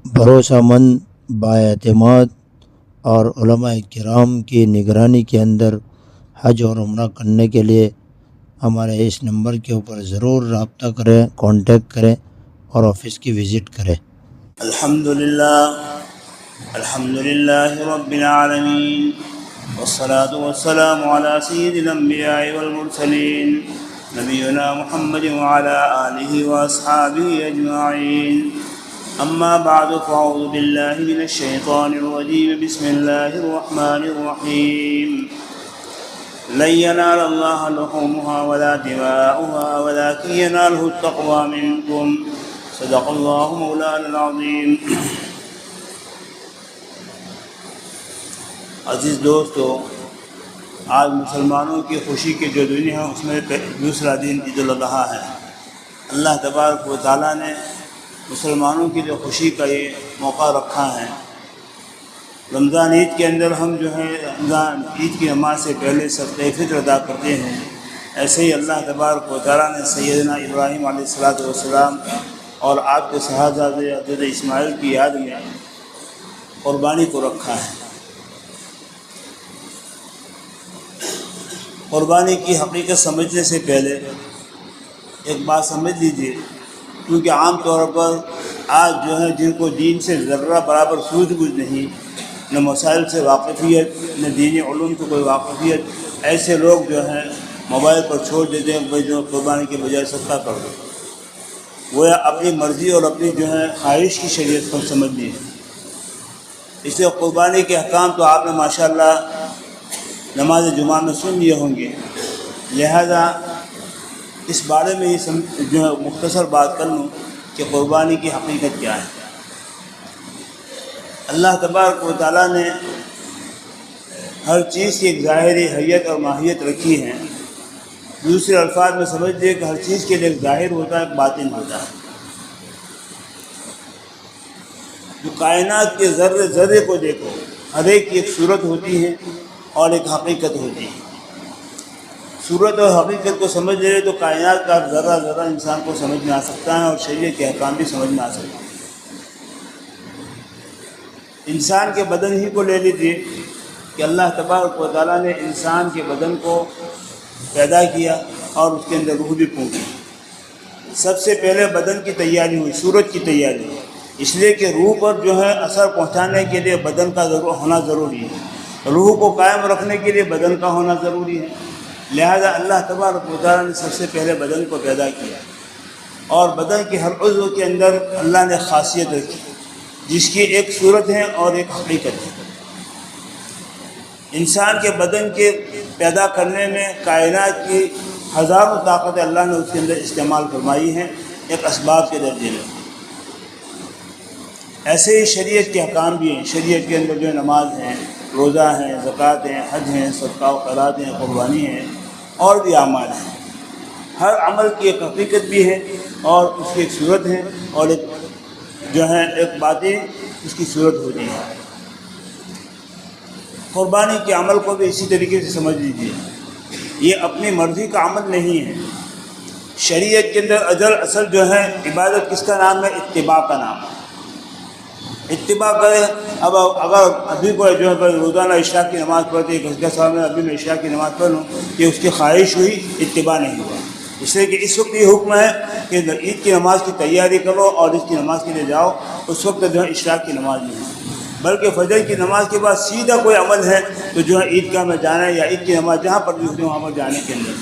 بھروسہ مند، بااعتماد اور علماء کرام کی نگرانی کے اندر حج اور عمرہ کرنے کے لیے ہمارے اس نمبر کے اوپر ضرور رابطہ کریں، کانٹیکٹ کریں اور آفس کی وزٹ کریں۔ الحمد للہ رب العالمین، والصلاة والسلام على سید الانبیاء والمرسلین، نبینا محمد وعلى آلہ واصحابہ اجمعین۔ اما بعد فاعوذ باللہ من الشیطان الرجیم، بسم اللہ الرحمن الرحیم۔ لن ينال الله لحومها ولا دماؤها ولكن يناله التقوى منكم، صدق اللہ مولانا العظیم۔ عزیز دوستو، آج مسلمانوں کی خوشی کے جو دن ہے اس میں دوسرا دن عید الاضحیٰ ہے۔ اللہ تبارک و تعالیٰ نے مسلمانوں کی جو خوشی کا یہ موقع رکھا ہے، رمضان عید کے اندر ہم جو ہے رمضان عید کی نماز سے پہلے صدقہ فطر ادا کرتے ہیں، ایسے ہی اللہ تبارک و تعالیٰ نے سیدنا ابراہیم علیہ السلام اور آپ کے صاحبزادے حضرت اسماعیل کی یاد میں قربانی کو رکھا ہے۔ قربانی کی حقیقت سمجھنے سے پہلے ایک بات سمجھ لیجیے، کیونکہ عام طور پر آج جو ہے جن کو دین سے ذرہ برابر سوجھ بوجھ نہیں، نہ مسائل سے واقفیت، نہ دینی علوم کو کوئی واقفیت، ایسے لوگ جو ہیں موبائل پر چھوڑ دیتے ہیں کہ جو قربانی کے بجائے صدقہ کر دو، وہ اپنی مرضی اور اپنی جو ہے خواہش کی شریعت کو سمجھ لی ہے۔ اس لیے قربانی کے احکام تو آپ نے ماشاءاللہ نماز جمعہ میں سن لیے ہوں گے، لہذا اس بارے میں جو ہے مختصر بات کر لوں کہ قربانی کی حقیقت کیا ہے۔ اللہ تبارک و تعالیٰ نے ہر چیز کی ایک ظاہری حیت اور ماہیت رکھی ہے۔ دوسرے الفاظ میں سمجھ لیے کہ ہر چیز کے لیے ایک ظاہر ہوتا ہے، ایک باطن ہوتا ہے۔ جو کائنات کے ذرے ذرے کو دیکھو، ہر ایک کی ایک صورت ہوتی ہے اور ایک حقیقت ہوتی ہے۔ صورت اور حقیقت کو سمجھ لے تو کائنات کا ذرہ ذرہ انسان کو سمجھ میں آ سکتا ہے اور شریعت کے احکام بھی سمجھ میں آ سکتے ہیں۔ انسان کے بدن ہی کو لے لیجیے کہ اللہ تبارک و تعالیٰ نے انسان کے بدن کو پیدا کیا اور اس کے اندر روح بھی پھونکی۔ سب سے پہلے بدن کی تیاری ہوئی، صورت کی تیاری ہوئی، اس لیے کہ روح پر جو ہے اثر پہنچانے کے لیے بدن کا ہونا ضروری ہے، روح کو قائم رکھنے کے لیے بدن کا ہونا ضروری ہے۔ لہذا اللہ تبارک و تعالیٰ نے سب سے پہلے بدن کو پیدا کیا اور بدن کے ہر عضو کے اندر اللہ نے خاصیت رکھی جس کی ایک صورت ہے اور ایک حقیقت ہے۔ انسان کے بدن کے پیدا کرنے میں کائنات کی ہزاروں طاقتیں اللہ نے اس کے اندر استعمال فرمائی ہیں، ایک اسباب کے درجے میں۔ ایسے ہی شریعت کے احکام بھی ہیں۔ شریعت کے اندر جو نماز ہیں، روزہ ہیں، زکوٰۃ ہیں، حج ہیں، صدقہ و خیرات ہیں، قربانی ہیں اور بھی اعمال ہیں۔ ہر عمل کی ایک حقیقت بھی ہے اور اس کی ایک صورت ہے اور ایک جو ہے ایک باطن اس کی صورت ہوتی ہے۔ قربانی کے عمل کو بھی اسی طریقے سے سمجھ لیجیے، یہ اپنی مرضی کا عمل نہیں ہے۔ شریعت کے اندر اصل جو ہے عبادت کس کا نام ہے؟ اتباع کا نام ہے۔ اتباع کرے۔ اب اگر ابھی کوئی جو ہے روزانہ عشاء کی نماز پڑھتے ہے، گھس گھس میں ابھی میں عشاء کی نماز پڑھ لوں، یہ اس کی خواہش ہوئی، اتباع نہیں ہوا۔ اس لیے کہ اس وقت یہ حکم ہے کہ عید کی نماز کی تیاری کرو اور اس کی نماز کے لیے جاؤ، اس وقت جو ہے عشاء کی نماز نہیں ہے، بلکہ فجر کی نماز کے بعد سیدھا کوئی عمل ہے تو جو ہے عیدگاہ میں جانا ہے یا عید کی نماز جہاں پر بھی ہوتی ہے وہاں پر جانے کے اندر۔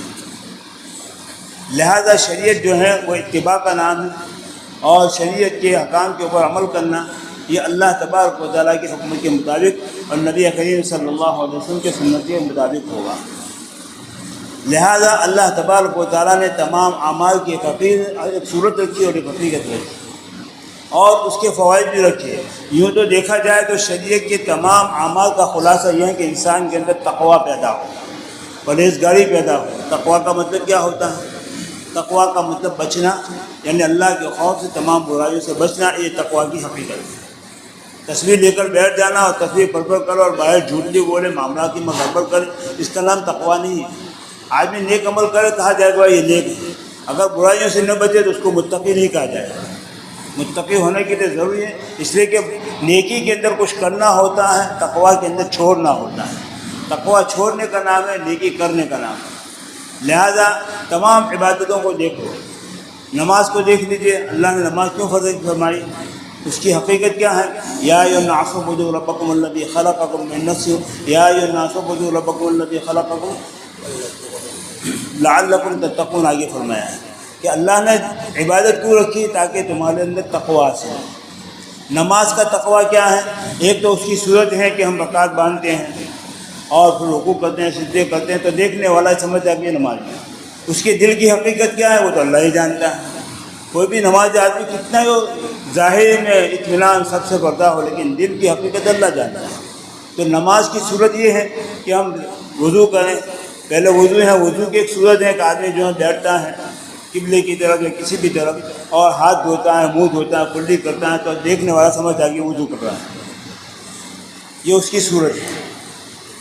لہذا شریعت جو ہے وہ اتباع کا نام ہے اور شریعت کے احکام کے اوپر عمل کرنا یہ اللہ تبارک و تعالیٰ کے حکم کے مطابق اور نبی کریم صلی اللہ علیہ وسلم کے سنت کے مطابق ہوگا۔ لہذا اللہ تبارک و تعالیٰ نے تمام اعمال کی ایک صورت رکھی اور ایک حقیقت رکھی اور اس کے فوائد بھی رکھے۔ یوں تو دیکھا جائے تو شریعت کے تمام اعمال کا خلاصہ یہ ہے کہ انسان کے اندر تقویٰ پیدا ہو، پرہیزگاری پیدا ہو۔ تقویٰ کا مطلب کیا ہوتا ہے؟ تقویٰ کا مطلب بچنا، یعنی اللہ کے خوف سے تمام برائیوں سے بچنا، یہ تقویٰ کی حقیقت ہے۔ تصویر لے کر بیٹھ جانا اور تصویر پڑھ کرو اور باہر جھوٹلی بولے، معاملات کی گڑبڑ کرے، اس کا نام تقویٰ نہیں ہے۔ آدمی نیک عمل کرے کہا جائے گا یہ نیک ہے، اگر برائیوں سے نہ بچے تو اس کو متقی نہیں کہا جائے گا۔ متقی ہونے کے لیے ضروری ہے، اس لیے کہ نیکی کے اندر کچھ کرنا ہوتا ہے، تقویٰ کے اندر چھوڑنا ہوتا ہے۔ تقویٰ چھوڑنے کا نام ہے، نیکی کرنے کا نام ہے۔ لہذا تمام عبادتوں کو دیکھو، نماز کو دیکھ لیجئے، اللہ نے نماز کیوں فرض فرمائی، اس کی حقیقت کیا ہے؟ یا ایھا الناس اعبدوا ربکم الذی خلقکم من نفس یا ایھا الناس اعبدوا ربکم الذی خلقکم لعلکم تتقون، آگے فرمایا ہے کہ اللہ نے عبادت کیوں رکھی؟ تاکہ تمہارے اندر تقویٰ حاصل ہو۔ نماز کا تقویٰ کیا ہے؟ ایک تو اس کی صورت ہے کہ ہم رکعت باندھتے ہیں اور پھر رکوع کرتے ہیں، سجدے کرتے ہیں، تو دیکھنے والا سمجھتا ہے کہ یہ نماز ہے۔ اس کے دل کی حقیقت کیا ہے وہ تو اللہ ہی جانتا ہے۔ کوئی بھی نماز آدمی کتنا ہی ظاہر میں اطمینان سب سے کرتا ہو، لیکن دل کی حقیقت اللہ جانتا ہے۔ تو نماز کی صورت یہ ہے کہ ہم وضو کریں، پہلے وضو ہے، وضو کی ایک صورت ہے کہ آدمی جو ہے بیٹھتا ہے قبلے کی طرف یا کسی بھی طرف اور ہاتھ دھوتا ہے، منہ دھوتا ہے، کلی کرتا ہے، تو دیکھنے والا سمجھتا ہے کہ وضو کر رہا ہے۔ یہ اس کی صورت ہے۔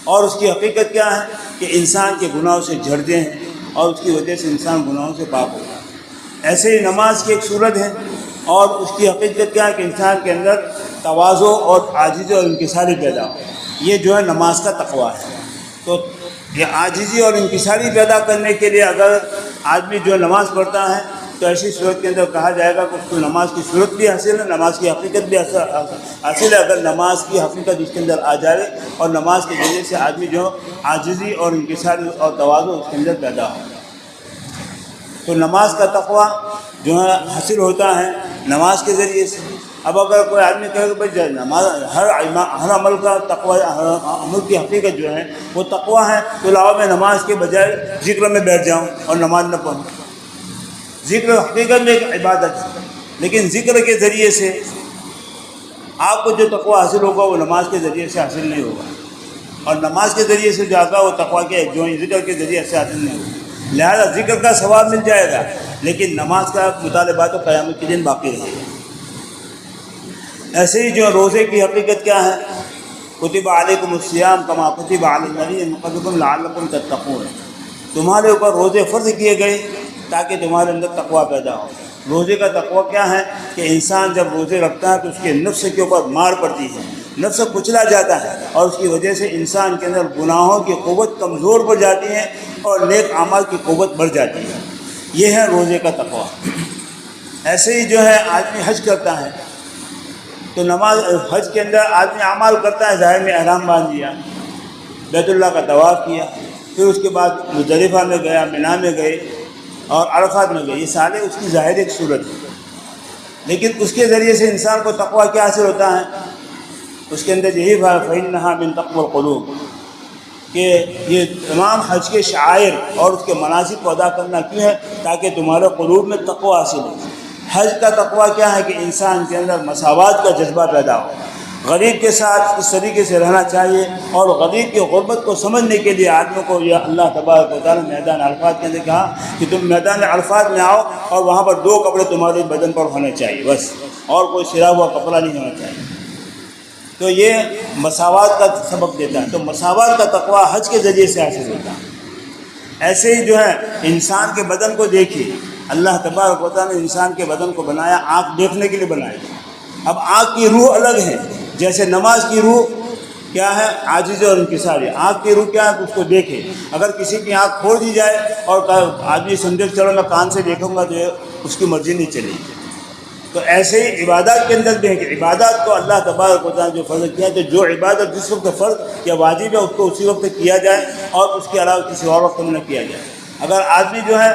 اور اس کی حقیقت کیا ہے کہ انسان کے گناہوں سے جھڑتے ہیں اور اس کی وجہ سے انسان گناہوں سے پاک ہوتا ہے۔ ایسے ہی نماز کی ایک صورت ہے اور اس کی حقیقت کیا ہے کہ انسان کے اندر تواضع اور عاجزی اور انکساری پیدا ہو۔ یہ جو ہے نماز کا تقویٰ ہے۔ تو یہ عاجزی اور انکساری پیدا کرنے کے لیے اگر آدمی جو نماز پڑھتا ہے تو ایسی صورت کے اندر کہا جائے گا کہ اس کو نماز کی صورت بھی حاصل ہے، نماز کی حقیقت بھی حاصل ہے۔ اگر نماز کی حقیقت اس کے اندر آ جائے اور نماز کے ذریعے سے آدمی جو عاجزی اور انکساری اور تواضع اس کے اندر پیدا ہو، تو نماز کا تقویٰ جو ہے حاصل ہوتا ہے نماز کے ذریعے سے۔ اب اگر کوئی آدمی کہے کہ بھائی نماز ہر عمل کا تقویٰ، ہر عمل کی حقیقت جو ہے وہ تقویٰ ہے، تو لاؤ میں نماز کے بجائے ذکر میں بیٹھ جاؤں اور نماز نہ پڑھوں۔ ذکر حقیقت میں ایک عبادت ہے، لیکن ذکر کے ذریعے سے آپ کو جو تقویٰ حاصل ہوگا وہ نماز کے ذریعے سے حاصل نہیں ہوگا، اور نماز کے ذریعے سے جو آتا ہے وہ تقویٰ کے جو ذکر کے ذریعے سے حاصل نہیں ہوگا۔ لہذا ذکر کا ثواب مل جائے گا، لیکن نماز کا مطالبہ تو قیامت کے دن باقی رہے گا۔ ایسے ہی جو روزے کی حقیقت کیا ہے؟ کتب علیکم الصیام کما کتب علی الذین من قبلکم لعلکم تتقون، تمہارے اوپر روزے فرض کیے گئے تاکہ تمہارے اندر تقویٰ پیدا ہو۔ روزے کا تقویٰ کیا ہے کہ انسان جب روزے رکھتا ہے تو اس کے نفس کے اوپر مار پڑتی ہے، نفس کچلا جاتا ہے، اور اس کی وجہ سے انسان کے اندر گناہوں کی قوت کمزور پڑ جاتی ہے اور نیک اعمال کی قوت بڑھ جاتی ہے۔ یہ ہے روزے کا تقویٰ۔ ایسے ہی جو ہے آدمی حج کرتا ہے تو نماز حج کے اندر آدمی اعمال کرتا ہے، ظاہر میں احرام باندھ دیا، بیت اللہ کا طواف کیا، پھر اس کے بعد مزدلفہ میں گیا، منی میں گئے اور عرفات میں گئے، یہ سارے اس کی ظاہر ایک صورت ہے۔ لیکن اس کے ذریعے سے انسان کو تقویٰ کیا حاصل ہوتا ہے؟ اس کے اندر یہی فَإِنَّهَا مِن تَقْوَى الْقُلُوبِ کہ یہ تمام حج کے شعائر اور اس کے مناسک کو ادا کرنا کیوں ہے؟ تاکہ تمہارے قلوب میں تقویٰ حاصل ہو۔ حج کا تقویٰ کیا ہے کہ انسان کے اندر مساوات کا جذبہ پیدا ہو، غریب کے ساتھ اس طریقے سے رہنا چاہیے، اور غریب کی غربت کو سمجھنے کے لیے آدمی کو یہ اللہ تبارک و تعالیٰ نے میدان عرفات کے اندر کہا کہ تم میدان عرفات میں آؤ اور وہاں پر 2 کپڑے تمہارے بدن پر ہونے چاہیے بس، اور کوئی سلا ہوا کپڑا نہیں ہونا چاہیے۔ تو یہ مساوات کا سبق دیتا ہے۔ تو مساوات کا تقویٰ حج کے ذریعے سے حاصل ہوتا ہے۔ ایسے ہی جو ہے انسان کے بدن کو دیکھیے، اللہ تبارک و تعالیٰ نے انسان کے بدن کو بنایا آنکھ دیکھنے کے لیے بنایا۔ اب آنکھ کی روح الگ ہے، جیسے نماز کی روح کیا ہے؟ عاجز اور انکساری۔ آنکھ کی روح کیا ہے؟ اس کو دیکھے۔ اگر کسی کی آنکھ کھول دی جائے اور آدمی سمجھے چلو میں کان سے دیکھوں گا تو اس کی مرضی نہیں چلے گی۔ تو ایسے ہی عبادات کے اندر بھی ہے کہ عبادات کو اللہ تبارک و تعالیٰ نے جو فرض کیا ہے، تو جو عبادت جس وقت فرض یا واجب ہے اس کو اسی وقت کیا جائے اور اس کے علاوہ کسی اور وقت میں نہ کیا جائے۔ اگر آدمی جو ہے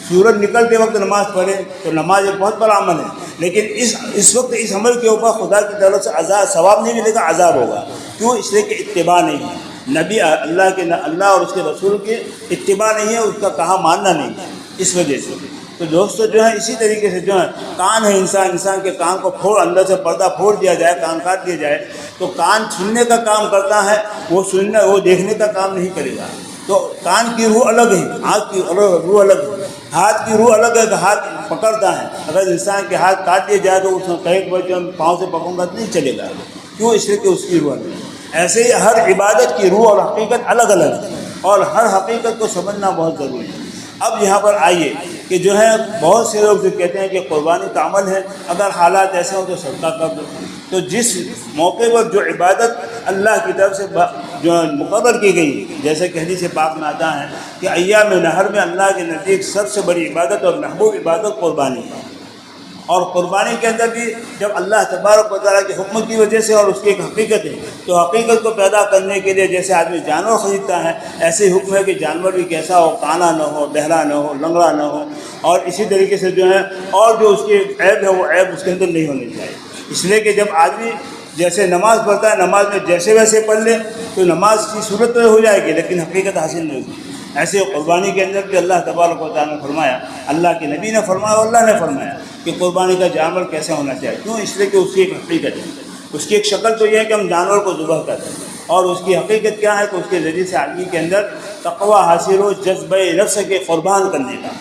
سورج نکلتے وقت نماز پڑھے تو نماز ایک بہت بڑا عمل ہے، لیکن اس وقت اس عمل کے اوپر خدا کی طرف سے عذاب ثواب نہیں ملے گا، عذاب ہوگا۔ کیوں؟ اس لیے کہ اتباع نہیں ہے، نبی اللہ اور اس کے رسول کی اتباع نہیں ہے، اس کا کہا ماننا نہیں ہے، اس وجہ سے۔ تو دوستو جو ہے اسی طریقے سے جو ہے کان ہے انسان کے کان کو اندر سے پردہ پھوڑ دیا جائے، کان کاٹ دیا جائے تو کان سننے کا کام کرتا ہے، وہ دیکھنے کا کام نہیں کرے گا۔ تو کان کی روح الگ ہے، آنکھ کی روح الگ ہے، ہاتھ کی روح الگ ہے کہ ہاتھ پکڑتا ہے۔ اگر انسان کے ہاتھ کاٹ دیا جائے تو اس میں کہیں کہ پاؤں سے پکڑوں گا تو نہیں چلے گا۔ کیوں؟ اس لیے کہ اس کی روح الگ ہے۔ ایسے ہی ہر عبادت کی روح اور حقیقت الگ الگ ہے، اور ہر حقیقت کو سمجھنا بہت ضروری ہے۔ اب یہاں پر آئیے کہ جو ہے بہت سے لوگ جو کہتے ہیں کہ قربانی کا عمل ہے، اگر حالات ایسے ہوں تو صدقہ کر دو۔ تو جس موقع پر جو عبادت اللہ کی طرف سے جو مقرر کی گئی، جیسے کہ حدیث پاک میں آتا ہے کہ ایام نحر میں اللہ کے نزدیک سب سے بڑی عبادت اور محبوب عبادت قربانی ہے، اور قربانی کے اندر بھی جب اللہ تبارک و تعالیٰ کے حکم کی وجہ سے، اور اس کی ایک حقیقت ہے، تو حقیقت کو پیدا کرنے کے لیے جیسے آدمی جانور خریدتا ہے، ایسے ہی حکم ہے کہ جانور بھی کیسا ہو، کانا نہ ہو، بہرا نہ ہو، لنگڑا نہ ہو، اور اسی طریقے سے جو ہے اور جو اس کی عیب ہے وہ عیب اس کے اندر نہیں ہونی چاہیے۔ اس لیے کہ جب آدمی جیسے نماز پڑھتا ہے، نماز میں جیسے ویسے پڑھ لے تو نماز کی صورت تو ہو جائے گی لیکن حقیقت حاصل نہیں ہوگی۔ ایسے قربانی کے اندر بھی اللہ تبارک و تعالیٰ نے فرمایا، اللہ کے نبی نے فرمایا اور اللہ نے فرمایا کہ قربانی کا جانور کیسے ہونا چاہیے۔ کیوں؟ اس لیے کہ اس کی ایک حقیقت ہے، اس کی ایک شکل تو یہ ہے کہ ہم جانور کو ذبح کرتے ہیں، اور اس کی حقیقت کیا ہے کہ اس کے ذریعے سے آدمی کے اندر تقویٰ حاصل ہو، جذبہ نفس کے قربان کرنے کا،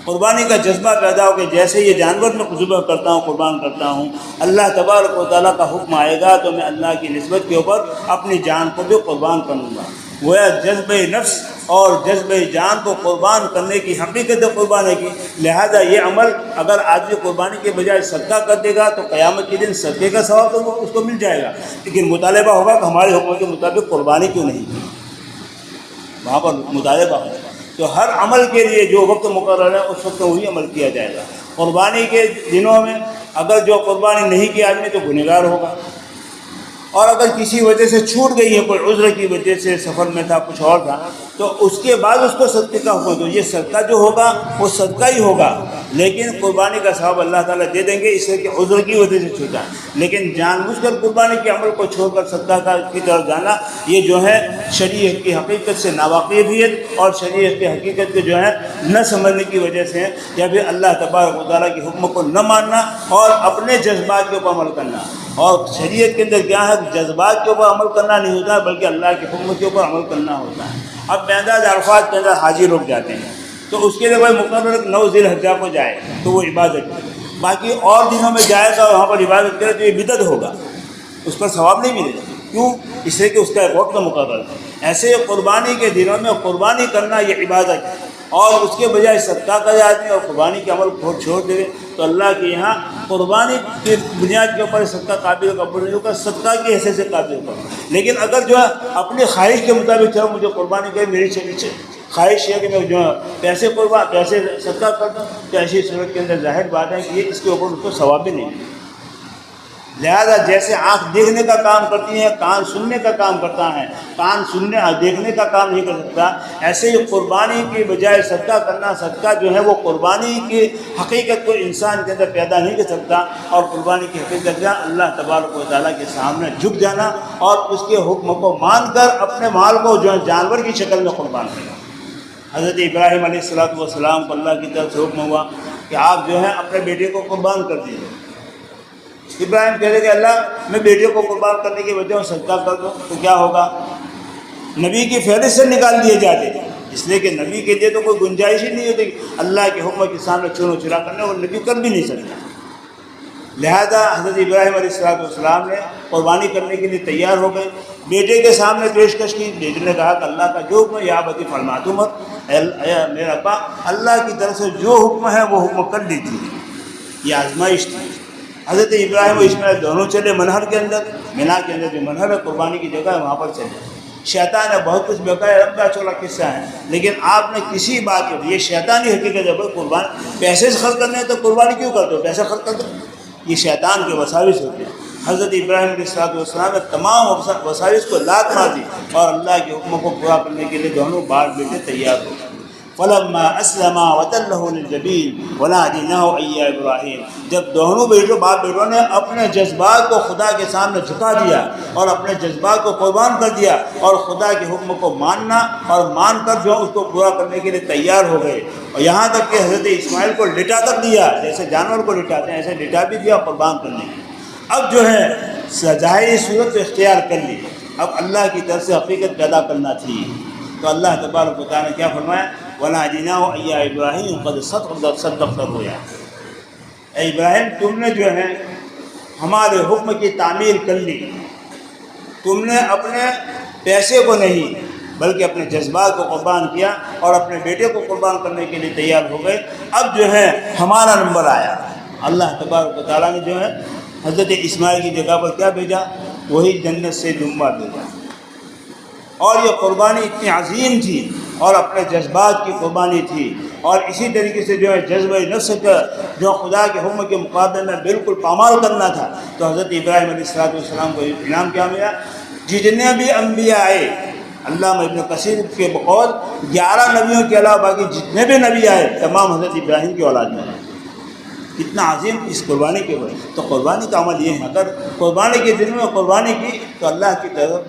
قربانی کا جذبہ پیدا ہو کہ جیسے یہ جانور میں ذبح کرتا ہوں، قربان کرتا ہوں، اللہ تبارک و تعالیٰ کا حکم آئے گا تو میں اللہ کی نسبت کے اوپر اپنی جان کو بھی قربان کروں گا۔ گویا جذبہ نفس اور جذبہ جان کو قربان کرنے کی حقیقت قربانی کی، لہذا یہ عمل اگر آدمی قربانی کے بجائے صدقہ کر دے گا تو قیامت کے دن صدقے کا ثواب تو اس کو مل جائے گا، لیکن مطالبہ ہوگا کہ ہمارے حکم کے مطابق قربانی کیوں نہیں کی، وہاں پر مطالبہ ہوگا۔ تو ہر عمل کے لیے جو وقت مقرر ہے اس وقت وہی عمل کیا جائے گا۔ قربانی کے دنوں میں اگر جو قربانی نہیں کی آدمی تو گنہگار ہوگا، اور اگر کسی وجہ سے چھوٹ گئی ہے، کوئی عذر کی وجہ سے سفر میں تھا، کچھ اور تھا، تو اس کے بعد اس کو صدقے کا حکم، تو یہ صدقہ جو ہوگا وہ صدقہ ہی ہوگا، لیکن قربانی کا ثواب اللہ تعالیٰ دے دیں گے، اس لیے کہ عذر کی وجہ سے چھوٹا۔ لیکن جان بوجھ کر قربانی کے عمل کو چھوڑ کر صدقہ کی طرف جانا، یہ جو ہے شریعت کی حقیقت سے ناواقفیت اور شریعت کی حقیقت کے جو ہے نہ سمجھنے کی وجہ سے، یا پھر اللہ تبارک و تعالیٰ کے حکم کو نہ ماننا اور اپنے جذبات کے اوپر عمل کرنا۔ اور شریعت کے اندر کیا ہے، جذبات کے اوپر عمل کرنا نہیں ہوتا ہے بلکہ اللہ کے حکم کے اوپر عمل کرنا ہوتا ہے۔ اب بعد عرفات کے اندر حاجی لوگ جاتے ہیں تو اس کے لیے کوئی مقرر 9 ذی الحجہ کو جائے تو وہ عبادت ہے، باقی اور دنوں میں جائے گا وہاں پر عبادت کرے تو یہ بدعت ہوگا، اس پر ثواب نہیں ملے گا۔ کیوں؟ اس لیے کہ اس کا ایک وقت مقرر ہے۔ ایسے قربانی کے دنوں میں قربانی کرنا یہ عبادت ہے، اور اس کے بجائے صدقہ کر جاتے ہیں اور قربانی کے عمل کو چھوڑ دے تو اللہ کے یہاں قربانی کی بنیاد کے اوپر صدقہ قابل قبول نہیں ہوگا، صدقہ کی حیثیت سے قابل قبول۔ لیکن اگر جو ہے اپنی خواہش کے مطابق چلو مجھے قربانی کرے، میری خواہش ہے کہ میں جو پیسے صدقہ کر دوں، تو ایسی صورت کے اندر ظاہر بات ہے کہ یہ اس کے اوپر اس کو ثواب بھی نہیں ہے۔ لہذا جیسے آنکھ دیکھنے کا کام کرتی ہے، کان سننے کا کام کرتا ہے، کان دیکھنے کا کام نہیں کر سکتا، ایسے ہی قربانی کی بجائے صدقہ کرنا، صدقہ جو ہے وہ قربانی کی حقیقت کو انسان کے اندر پیدا نہیں کر سکتا، اور قربانی کی حقیقت کیا، اللہ تبارک و تعالیٰ کے سامنے جھک جانا اور اس کے حکم کو مان کر اپنے مال کو جو ہے جانور کی شکل میں قربان کرنا۔ حضرت ابراہیم علیہ السلام کو اللہ کی طرف سے حکم ہوا کہ آپ جو ہے اپنے بیٹے کو قربان کر دیجیے۔ ابراہیم کہہ رہے کہ اللہ میں بیٹے کو قربان کرنے کی وجہ صدقہ کر دوں تو کیا ہوگا، نبی کی فہرست سے نکال دیے جاتے، اس لیے کہ نبی کے لیے تو کوئی گنجائش ہی نہیں ہوتی کہ اللہ کے حکم کے سامنے چونو چرا کرنے، وہ نبی کر بھی نہیں سکتا۔ لہذا حضرت ابراہیم علیہ السلام نے قربانی کرنے کے لیے تیار ہو گئے، بیٹے کے سامنے پیشکش کی، بیٹے نے کہا کہ اللہ کا جو حکم ہے یا بتی فرماتو مت، میرا ابا اللہ کی طرف سے جو حکم ہے وہ حکم کر لیجیے۔ یہ آزمائش تھی۔ حضرت ابراہیم و اسماعیل دونوں چلے منہر کے اندر، مینا کے اندر جو منہر ہے قربانی کی جگہ ہے وہاں پر چلے۔ شیطان نے بہت کچھ بکایا، لمبا چوڑا قصہ ہے، لیکن آپ نے کسی بات کو، یہ شیطانی حقیقت ہے، قربان پیسے سے خرچ کرنے ہیں تو قربانی کیوں کر دو، پیسے خرچ کر دو، یہ شیطان کے وساوس ہوتے ہیں۔ حضرت ابراہیم علیہ السلام نے تمام وساوس کو لات مار دی اور اللہ کے حکموں کو پورا کرنے کے لیے دونوں باپ بیٹے تیار ہو گئے۔ فلما اسلما وتلہ للجبین ونادیناہ ای ابراہیم، جب دونوں باپ بیٹوں نے اپنے جذبات کو خدا کے سامنے جھکا دیا اور اپنے جذبات کو قربان کر دیا اور خدا کے حکم کو ماننا اور مان کر جو اس کو پورا کرنے کے لیے تیار ہو گئے، اور یہاں تک کہ حضرت اسماعیل کو لٹا تک دیا، جیسے جانور کو لٹاتے ہیں ایسے لٹا بھی دیا قربان کرنے کے۔ اب جو ہے ظاہری صورت اختیار کر لی، اب اللہ کی طرف سے حقیقت پیدا کرنا تھی، تو اللہ تبارک و تعالیٰ نے کیا فرمایا، وَنَادِينَاهُ أَيَّا إِبْرَاهِيمُ قَدْ صَدَّقْتَ الرُّؤْيَا، اے ابراہیم تم نے جو ہے ہمارے حکم کی تعمیل کر لی، تم نے اپنے پیسے کو نہیں بلکہ اپنے جذبات کو قربان کیا اور اپنے بیٹے کو قربان کرنے کے لیے تیار ہو گئے۔ اب جو ہے ہمارا نمبر آیا، اللہ تبارک و تعالیٰ نے جو ہے حضرت اسماعیل کی جگہ پر کیا بھیجا؟ وہی جنت سے دمبا بھیجا۔ اور یہ قربانی اتنی عظیم تھی اور اپنے جذبات کی قربانی تھی، اور اسی طریقے سے جو ہے جذبہ نفس کا جو خدا کے حکم کے مقابلے میں بالکل پامال کرنا تھا، تو حضرت ابراہیم علیہ السلام کو انعام کیا ملا؟ جتنے بھی انبیاء آئے، علامہ ابن کثیر کے بقول 11 نبیوں کے علاوہ باقی جتنے بھی نبی آئے تمام حضرت ابراہیم کی اولاد میں آئے۔ کتنا عظیم اس قربانی کے وجہ۔ تو قربانی کا عمل یہ ہے، اگر قربانی کے دن میں قربانی کی تو اللہ کی طرف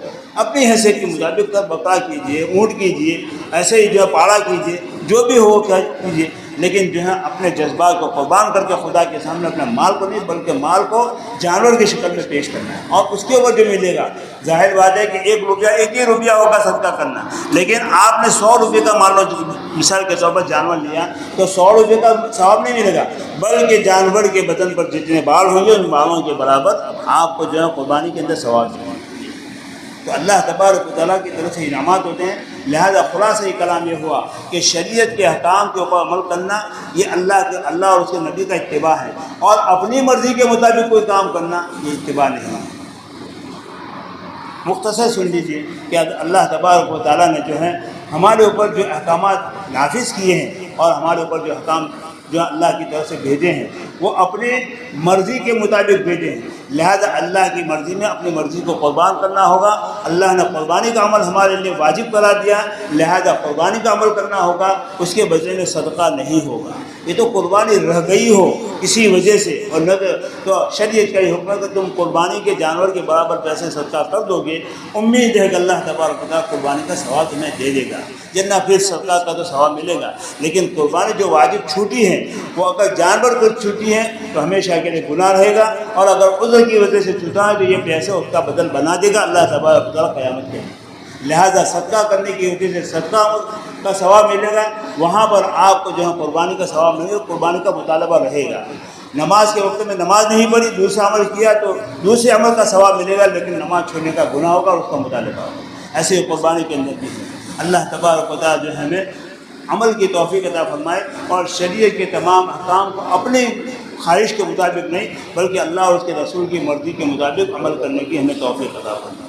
اپنی حیثیت کے مطابق بقرہ کیجیے، اونٹ کیجیے، ایسے ہی جو ہے پاڑا کیجیے، جو بھی ہو کیا کیجیے، لیکن جو ہے اپنے جذبات کو قربان کر کے خدا کے سامنے اپنے مال کو نہیں بلکہ مال کو جانور کی شکل میں پیش کرنا ہے، اور اس کے اوپر جو ملے گا ظاہر بات ہے کہ 1 روپیہ 1 ہی روپیہ ہوگا صدقہ کرنا، لیکن آپ نے 100 روپے کا مان لو مثال کے طور پر جانور لیا تو 100 روپے کا ثواب نہیں ملے گا، بلکہ جانور کے بدن پر جتنے بال ہوں گے ان بالوں کے برابر آپ کو جو ہے قربانی کے اندر ثواب ملے گا۔ تو اللہ تبارک و تعالیٰ کی طرف سے انعامات ہوتے ہیں۔ لہذا خلاصہ کلام یہ ہوا کہ شریعت کے احکام کے اوپر عمل کرنا یہ اللہ اور اس کے نبی کا اتباع ہے، اور اپنی مرضی کے مطابق کوئی کام کرنا یہ اتباع نہیں ہے۔ مختصر سن لیجیے کہ اللہ تبارک و تعالیٰ نے جو ہے ہمارے اوپر جو احکامات نافذ کیے ہیں اور ہمارے اوپر جو احکام جو اللہ کی طرف سے بھیجے ہیں وہ اپنی مرضی کے مطابق بھیجے ہیں، لہذا اللہ کی مرضی میں اپنی مرضی کو قربان کرنا ہوگا۔ اللہ نے قربانی کا عمل ہمارے لیے واجب قرار دیا، لہذا قربانی کا عمل کرنا ہوگا، اس کے بدلے میں صدقہ نہیں ہوگا۔ یہ تو قربانی رہ گئی ہو کسی وجہ سے، اور نہ تو شریعت کا یہ حکم ہے کہ تم قربانی کے جانور کے برابر پیسے صدقہ کر دو گے، امید ہے کہ اللہ تبارک و تعالیٰ قربانی کا ثواب تمہیں دے دے گا، جتنا پھر صدقہ کا تو ثواب ملے گا۔ لیکن قربانی جو واجب چھوٹی ہے وہ اگر جانور کو چھوٹی ہے تو ہمیشہ کے لیے گناہ رہے گا، اور اگر عذر کی وجہ سے چھوٹا ہے تو یہ پیسے اس کا بدل بنا دے گا اللہ تبارک و تعالیٰ قیامت کے دن۔ لہذا صدقہ کرنے کی وجہ سے صدقہ کا ثواب ملے گا، وہاں پر آپ کو جو ہے قربانی کا ثواب ملے گا، قربانی کا مطالبہ رہے گا۔ نماز کے وقت میں نماز نہیں پڑھی، دوسرا عمل کیا تو دوسرے عمل کا ثواب ملے گا، لیکن نماز چھوڑنے کا گناہ ہوگا اور اس کا مطالبہ ہوگا۔ ایسے ہی قربانی کے اندر بھی ہے۔ اللہ تبارک و تعالیٰ جو ہے ہمیں عمل کی توفیق عطا فرمائے، اور شریعت کے تمام احکام کو اپنی خواہش کے مطابق نہیں بلکہ اللہ اور اس کے رسول کی مرضی کے مطابق عمل کرنے کی ہمیں توفیق عطا فرمائے۔